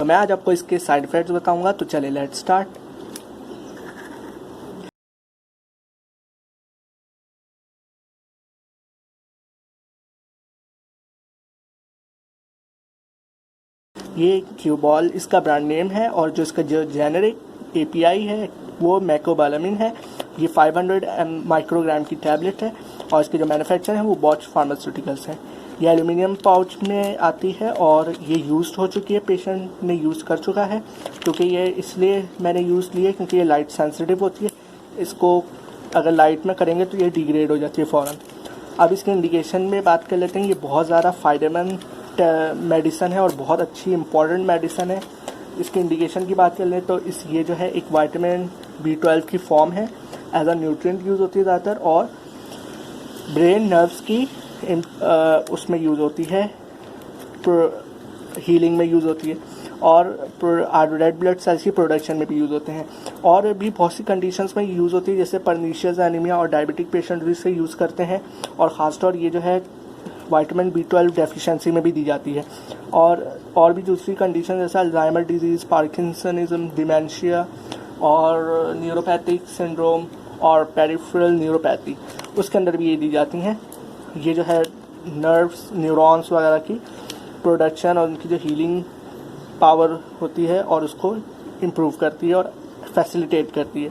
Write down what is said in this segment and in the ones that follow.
तो मैं आज आपको इसके साइड इफ़ेक्ट्स बताऊंगा, तो चलिए लेट्स स्टार्ट। ये क्यूबॉल इसका ब्रांड नेम है और जो इसका जो जेनेरिक एपीआई है वो मैकोबालामिन है। ये 500 माइक्रोग्राम की टैबलेट है और इसके जो मैन्युफैक्चर है वो बॉच फार्मास्यूटिकल्स हैं। ये एल्यूमिनियम पाउच में आती है और ये यूज़ हो चुकी है, पेशेंट ने यूज़ कर चुका है। क्योंकि ये इसलिए मैंने यूज़ ली है क्योंकि ये लाइट सेंसिटिव होती है, इसको अगर लाइट में करेंगे तो ये डिग्रेड हो जाती है फ़ौरन। अब इसके इंडिकेशन में बात कर लेते हैं। ये बहुत ज़्यादा फ़ायदेमंद मेडिसन है और बहुत अच्छी इंपॉर्टेंट मेडिसन है। इसके इंडिकेशन की बात कर लें तो ये जो है एक विटामिन B12 की फॉर्म है, एज अ न्यूट्रिएंट यूज़ होती है ज़्यादातर, और ब्रेन नर्व्स की उसमें यूज़ होती है, हीलिंग में यूज़ होती है, और रेड ब्लड सेल्स की प्रोडक्शन में भी यूज़ होते हैं। और भी बहुत सी कंडीशंस में यूज़ होती है, जैसे परनीशियस एनीमिया और डायबिटिक पेशेंट भी इसे यूज़ करते हैं। और ख़ासतौर ये जो है विटामिन B12 डेफिशिएंसी में भी दी जाती है। और भी दूसरी कंडीशन जैसे अल्जाइमर डिजीज़, पार्किंसनिज्म, डिमेंशिया और न्यूरोपैथिक सिंड्रोम और पेरिफेरल न्यूरोपैथी, उसके अंदर भी ये दी जाती हैं। ये जो है नर्व्स, न्यूरॉन्स वगैरह की प्रोडक्शन और उनकी जो हीलिंग पावर होती है और उसको इम्प्रूव करती है और फैसिलिटेट करती है।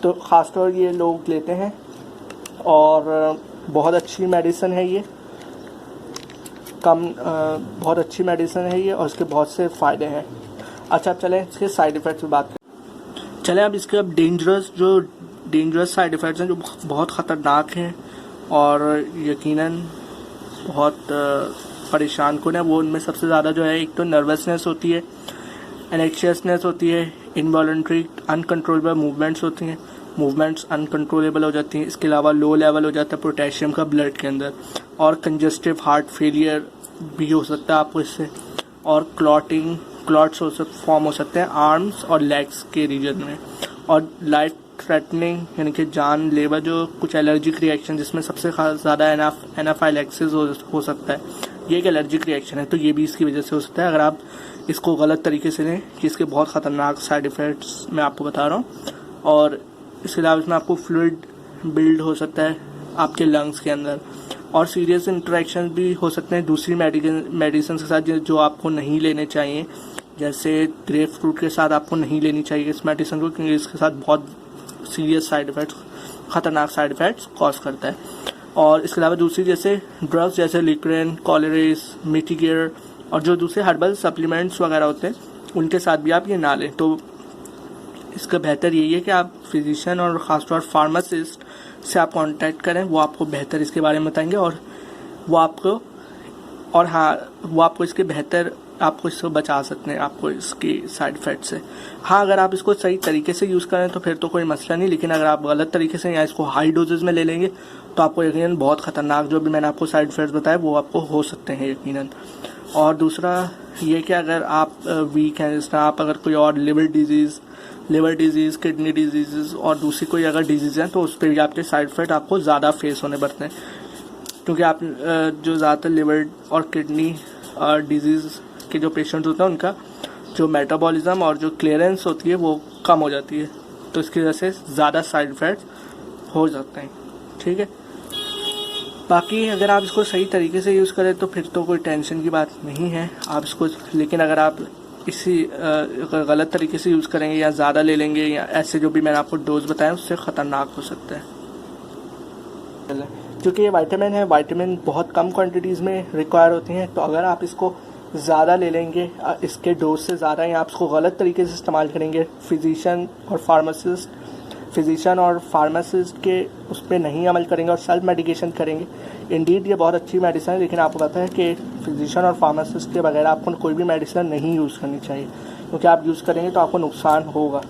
तो ख़ासतौर ये लोग लेते हैं और बहुत अच्छी मेडिसिन है ये, बहुत अच्छी मेडिसिन है ये और इसके बहुत से फ़ायदे हैं। अच्छा, अब चलें इसके साइड इफ़ेक्ट्स की बात करें। चलें अब इसके डेंजरस साइड इफ़ेक्ट्स हैं जो बहुत ख़तरनाक हैं और यकीनन बहुत परेशान कौन है। वो उनमें सबसे ज़्यादा जो है, एक तो नर्वसनेस होती है, एनेक्शियसनेस होती है, इनवॉलंटरी अनकंट्रोलेबल मूवमेंट्स होती हैं, मूवमेंट्स अनकंट्रोलेबल हो जाती हैं। इसके अलावा लो लेवल हो जाता है पोटेशियम का ब्लड के अंदर, और कंजस्टिव हार्ट फेलियर भी हो सकता है आपको इससे, और क्लॉट्स फॉर्म हो सकते हैं आर्म्स और लेग्स के रीजन में, और लाइफ थ्रेटनिंग यानी कि जानलेवा जो कुछ एलर्जिक रिएक्शन, जिसमें सबसे ज़्यादा एनाफाइलैक्सिस हो सकता है। ये एक एलर्जिक रिएक्शन है, तो ये भी इसकी वजह से हो सकता है अगर आप इसको गलत तरीके से लें, कि इसके बहुत ख़तरनाक साइड इफ़ेक्ट्स मैं आपको बता रहा हूँ। और इसके अलावा इसमें आपको फ्लूइड बिल्ड हो सकता है आपके लंग्स के अंदर, और सीरियस इंटरेक्शन भी हो सकते हैं दूसरी मेडिसिन के साथ जो आपको नहीं लेने चाहिए। जैसे ग्रेप फ्रूट के साथ आपको नहीं लेनी चाहिए इस मेडिसिन को, क्योंकि इसके साथ बहुत सीरियस साइड इफ़ेक्ट्स, ख़तरनाक साइड इफ़ेक्ट्स कॉज करता है। और इसके अलावा दूसरी जैसे ड्रग्स जैसे लिक्रेन, कॉलरेस, मिटिगेयर और जो दूसरे हर्बल सप्लीमेंट्स वगैरह होते हैं, उनके साथ भी आप ये ना लें। तो इसका बेहतर यही है कि आप फिजिशियन और ख़ासतौर फार्मासिस्ट से आप कांटेक्ट करें, वो आपको बेहतर इसके बारे में बताएंगे और वो आपको इसके बेहतर, आपको इससे बचा सकते हैं, आपको इसकी साइड इफ़ेक्ट से। हाँ, अगर आप इसको सही तरीके से यूज़ करें तो फिर तो कोई मसला नहीं, लेकिन अगर आप गलत तरीके से या इसको हाई डोजेज में ले लेंगे तो आपको यकीनन बहुत ख़तरनाक, जो भी मैंने आपको साइड इफ़ेक्ट्स बताए वो आपको हो सकते हैं यकीनन। और दूसरा ये कि अगर आप वीक हैं, जिस तरह आप अगर कोई और लिवर डिजीज़, किडनी डिजीज़ और दूसरी कोई अगर डिजीज़ हैं, तो उस पर भी आपके साइड इफ़ेक्ट आपको ज़्यादा फेस होने पड़ते हैं, क्योंकि आप जो ज़्यादातर लिवर और किडनी डिजीज़ के जो पेशेंट्स होते हैं उनका जो मेटाबॉलिज्म और जो क्लियरेंस होती है वो कम हो जाती है, तो इसकी वजह से ज़्यादा साइड इफ़ेक्ट्स हो जाते हैं। ठीक है, बाकी अगर आप इसको सही तरीके से यूज़ करें तो फिर तो कोई टेंशन की बात नहीं है आप इसको, लेकिन अगर आप अगर गलत तरीके से यूज़ करेंगे या ज़्यादा ले लेंगे या ऐसे जो भी मैंने आपको डोज बताया उससे ख़तरनाक हो सकता है। क्योंकि ये विटामिन बहुत कम क्वांटिटीज़ में रिक्वायर होती हैं, तो अगर आप इसको ज़्यादा ले लेंगे, इसके डोज से ज़्यादा, या आप इसको गलत तरीके से इस्तेमाल करेंगे, फिजिशियन और फार्मासिस्ट के उस पर नहीं अमल करेंगे और सेल्फ मेडिकेशन करेंगे। इंडीड ये बहुत अच्छी मेडिसिन है, लेकिन आपको पता है कि फिजिशियन और फार्मासिस्ट के बगैर आपको कोई भी मेडिसिन नहीं यूज़ करनी चाहिए, क्योंकि आप यूज़ करेंगे तो आपको नुकसान होगा।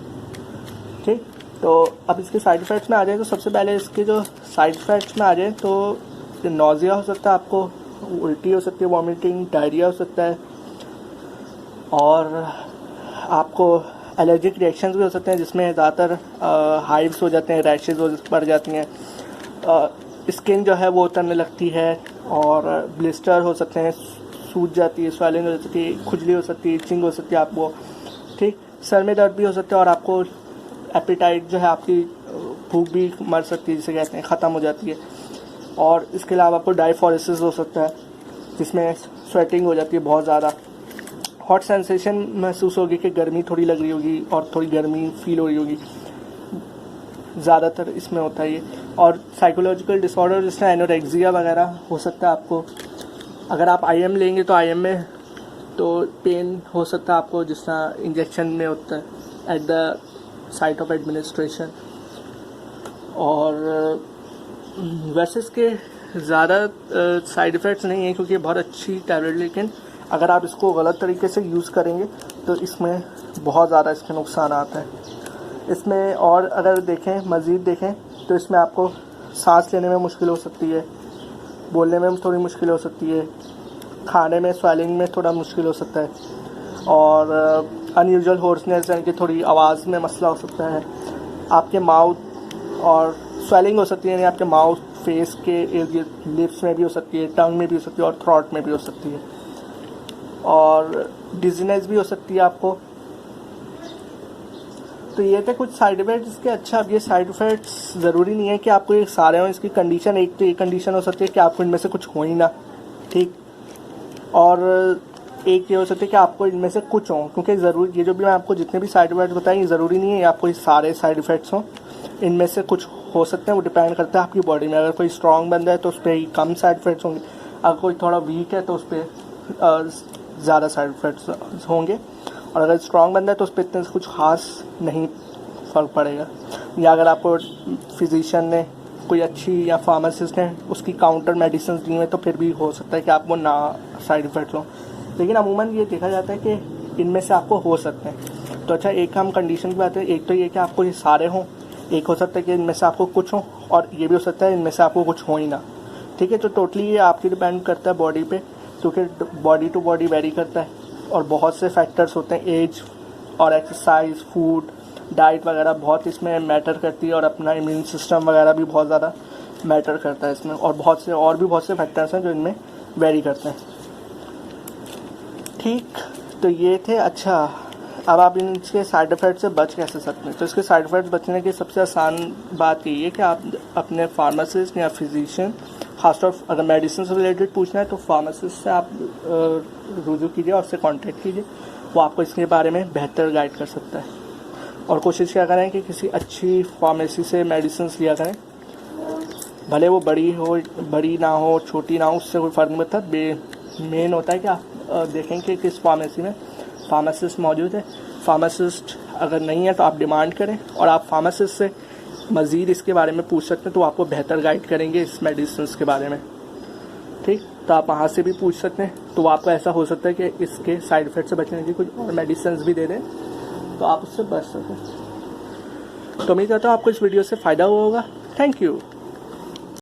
ठीक, तो अब इसके साइड इफ़ेक्ट्स में आ जाए तो सबसे पहले इसके जो साइड इफ़ेक्ट्स में आ जाए तो नौजिया हो सकता है, आपको उल्टी हो सकती है, वॉमिटिंग, डायरिया हो सकता है, और आपको एलर्जिक रिएक्शंस भी हो सकते हैं, जिसमें ज़्यादातर हाइव्स हो जाते हैं, रैशेज बढ़ जाती हैं, स्किन जो है वो उतरने लगती है, और ब्लिस्टर हो सकते हैं, सूज जाती है, स्वेलिंग हो सकती है, खुजली हो सकती है, इचिंग हो सकती है आपको, ठीक। सर में दर्द भी हो सकता है और आपको एपेटाइट जो है, आपकी भूख भी मर सकती है, जिसे कहते हैं, ख़त्म हो जाती है। और इसके अलावा आपको डायफोरेसिस हो सकता है, जिसमें स्वेटिंग हो जाती है बहुत ज़्यादा। हॉट सेंसेशन महसूस होगी कि गर्मी थोड़ी लग रही होगी और थोड़ी गर्मी फील हो रही होगी, ज़्यादातर इसमें होता है ये। और साइकोलॉजिकल डिसऑर्डर जिसमें एनोरेक्सिया वगैरह हो सकता है आपको। अगर आप IM लेंगे तो IM में तो पेन हो सकता है आपको, जिस तरह इंजेक्शन में होता है at the site of administration. और वैसे इसके ज़्यादा साइड इफ़ेक्ट्स नहीं हैं, क्योंकि ये बहुत अच्छी टैबलेट, लेकिन अगर आप इसको गलत तरीके से यूज़ करेंगे तो इसमें बहुत ज़्यादा इसके नुकसान आते हैं इसमें। और अगर देखें, मज़ीद देखें, तो इसमें आपको सांस लेने में मुश्किल हो सकती है, बोलने में थोड़ी मुश्किल हो सकती है, खाने में स्वेलिंग में थोड़ा मुश्किल हो सकता है, और अनयूजुअल होर्सनेस यानी कि थोड़ी आवाज़ में मसला हो सकता है। आपके माउथ और स्वेलिंग हो सकती है, यानी आपके माउथ, फेस के लिप्स में भी हो सकती है, टंग में भी हो सकती है और थ्रोट में भी हो सकती है। और डिजीनेस भी हो सकती है आपको। तो ये थे कुछ साइड इफ़ेक्ट्स इसके। अच्छा, अब ये साइड इफ़ेक्ट्स ज़रूरी नहीं है कि आपको ये सारे हों। इसकी कंडीशन, एक तो ये कंडीशन हो सकती है कि आपको इनमें से कुछ हो ही ना, ठीक। और एक ये हो सकती है कि आपको इनमें से कुछ हों, क्योंकि ज़रूर ये जो भी मैं आपको जितने भी साइड इफ़ेक्ट्स बताए, ये ज़रूरी नहीं है आपको ये सारे साइड इफ़ेक्ट्स हों। इनमें से कुछ हो सकते हैं, वो डिपेंड करता है आपकी बॉडी में। अगर कोई स्ट्रॉन्ग बंदा है तो उस पर कम साइड इफ़ेक्ट्स होंगे, अगर कोई थोड़ा वीक है तो उस पर ज़्यादा साइड इफ़ेक्ट्स होंगे, और अगर स्ट्रॉन्ग बंदा है तो उस पर इतने कुछ ख़ास नहीं फ़र्क पड़ेगा। या अगर आपको फिजिशियन ने कोई अच्छी, या फार्मासिस्ट ने उसकी काउंटर मेडिसिन दी हुई, तो फिर भी हो सकता है कि आपको ना साइड इफ़ेक्ट्स हों। लेकिन अमूमन ये देखा जाता है कि इनमें से आपको हो सकते हैं। तो अच्छा, एक हम कंडीशन की बात है, एक तो ये कि आपको ये सारे हों, एक हो सकता है कि इनमें से आपको कुछ हो, और ये भी हो सकता है इनमें से आपको कुछ हो ही ना, ठीक है। तो टोटली ये आपकी डिपेंड करता है बॉडी पे, क्योंकि बॉडी टू बॉडी वेरी करता है, और बहुत से फैक्टर्स होते हैं, एज और एक्सरसाइज, फूड, डाइट वगैरह बहुत इसमें मैटर करती है, और अपना इम्यून सिस्टम वगैरह भी बहुत ज़्यादा मैटर करता है इसमें, और बहुत से फैक्टर्स हैं जो इनमें वेरी करते हैं, ठीक। तो ये थे। अच्छा, अब आप इनके साइड इफ़ेक्ट से बच कैसे सकते हैं? तो इसके साइड इफ़ेक्ट बचने की सबसे आसान बात यही है कि आप अपने फार्मासिस्ट या फिजिशियन, खासतौर अगर मेडिसिन से रिलेटेड पूछना है तो फार्मासिस्ट से आप रुजू कीजिए और उससे कांटेक्ट कीजिए, वो आपको इसके बारे में बेहतर गाइड कर सकता है। और कोशिश क्या करें कि किसी अच्छी फार्मेसी से मेडिसिन लिया करें, भले वो बड़ी ना हो, छोटी ना हो, उससे कोई फ़र्क नहीं पड़ता। मेन होता है कि आप देखें कि किस फार्मेसी में फार्मासिस्ट मौजूद है। फार्मासिस्ट अगर नहीं है तो आप डिमांड करें, और आप फार्मासिस्ट से मज़ीद इसके बारे में पूछ सकते हैं, तो वो आपको बेहतर गाइड करेंगे इस मेडिसिन के बारे में, ठीक। तो आप वहाँ से भी पूछ सकते हैं, तो वो आपको ऐसा हो सकता है कि इसके साइड इफ़ेक्ट से बचने की कुछ और मेडिसिन भी दे दें, तो आप उससे बच सकें। तो उम्मीद करता हूँ आपको इस वीडियो से फ़ायदा हुआ होगा। Thank you.